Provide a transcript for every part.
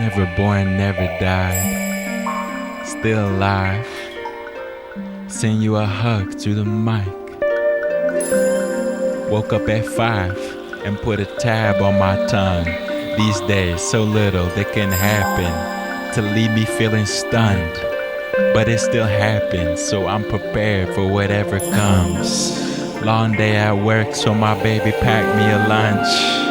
Never born, never died. Still alive. Send you a hug through the mic. Woke up at 5 and put a tab on my tongue. These days, so little that can happen to leave me feeling stunned. But it still happens, so I'm prepared for whatever comes. Long day at work, so my baby packed me a lunch.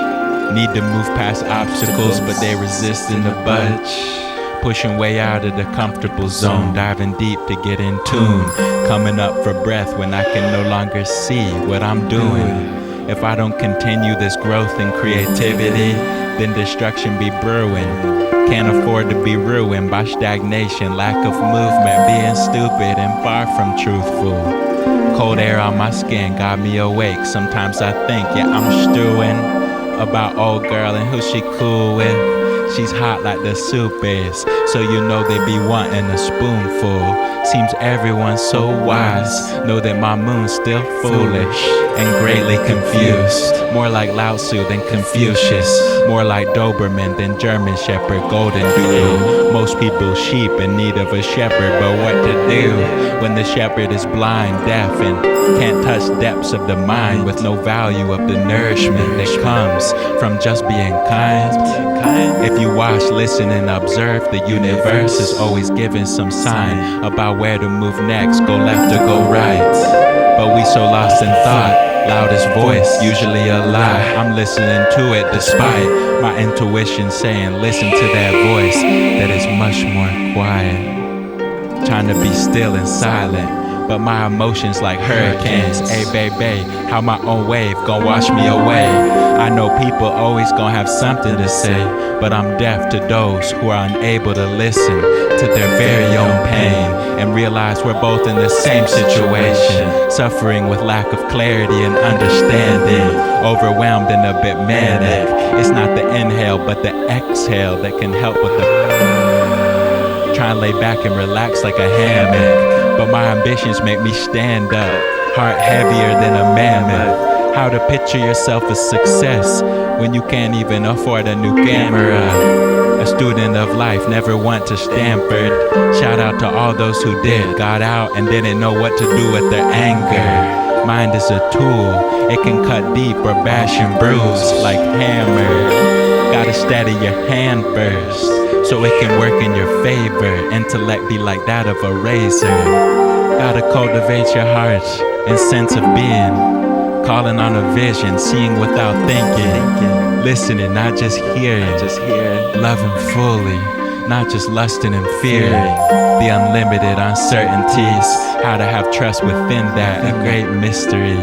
Need to move past obstacles, but they resisting the budge. Pushing way out of the comfortable zone, diving deep to get in tune. Coming up for breath when I can no longer see what I'm doing. If I don't continue this growth and creativity, then destruction be brewing. Can't afford to be ruined by stagnation, lack of movement, being stupid and far from truthful. Cold air on my skin got me awake. Sometimes I think, yeah, I'm stewing about old girl and who she cool with. She's hot like the soup is, so you know they be wanting a spoonful. Seems everyone's so wise, know that my moon's still foolish and greatly confused. More like Lao Tzu than Confucius, more like Doberman than German Shepherd, Golden Doodle. Most people sheep in need of a shepherd, but what to do when the shepherd is blind, deaf, and can't touch depths of the mind with no value of the nourishment that comes from just being kind. If you watch, listen, and observe, the universe is always giving some sign about where to move next, go left or go right. But we so lost in thought, loudest voice, usually a lie. I'm listening to it despite my intuition saying listen to that voice that is much more quiet. Trying to be still and silent, but my emotions like hurricanes. Hey baby, how my own wave gon' wash me away. I know people always gon' have something to say, but I'm deaf to those who are unable to listen to their very own pain and realize we're both in the same situation, suffering with lack of clarity and understanding, overwhelmed and a bit manic. It's not the inhale but the exhale that can help with the try and lay back and relax like a hammock, but my ambitions make me stand up, heart heavier than a mammoth. How to picture yourself a success when you can't even afford a new camera. A student of life, never went to Stanford. Shout out to all those who did, got out and didn't know what to do with their anger. Mind is a tool, it can cut deep or bash and bruise like hammer. Gotta steady your hand first, so it can work in your favor. Intellect be like that of a razor. Gotta cultivate your heart and sense of being. Calling on a vision, seeing without thinking. Listening, not just hearing. Loving fully, not just lusting and fearing. The unlimited uncertainties, how to have trust within that, a great mystery.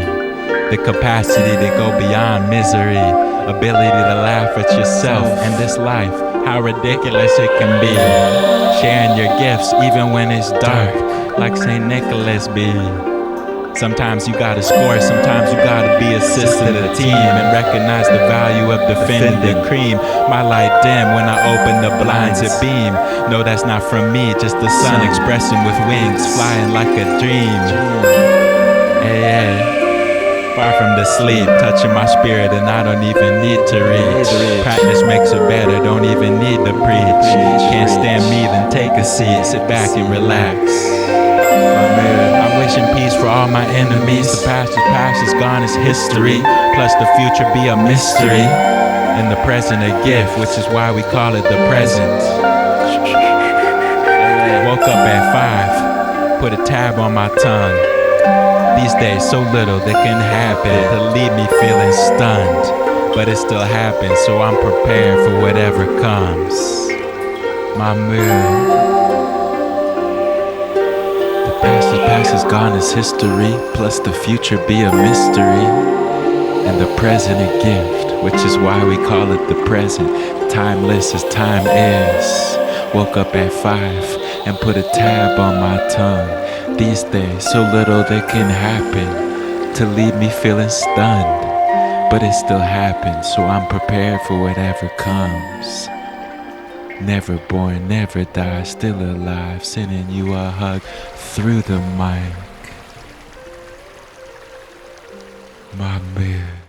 The capacity to go beyond misery, ability to laugh at yourself and this life, how ridiculous it can be. Sharing your gifts even when it's dark, like St. Nicholas be. Sometimes you gotta score, sometimes you gotta be assist to the team and recognize the value of defending the cream. My light dim when I open the blinds, it beam. No, that's not from me, just the sun expressing with wings, flying like a dream. Hey. Far from the sleep, touching my spirit and I don't even need to reach. Practice makes it better, don't even need to preach. Can't stand me, then take a seat, sit back and relax. I'm wishing peace for all my enemies. The past is gone, it's history. Plus the future be a mystery, and the present a gift, which is why we call it the present. Woke up at 5, put a tab on my tongue. These days so little that can happen to leave me feeling stunned, but it still happens, so I'm prepared for whatever comes. My mood. The past is gone as history, plus the future be a mystery, and the present a gift, which is why we call it the present. Timeless as time is. Woke up at 5 and put a tab on my tongue. These days, so little that can happen to leave me feeling stunned, but it still happens, so I'm prepared for whatever comes. Never born, never die, still alive, sending you a hug through the mic. My mood.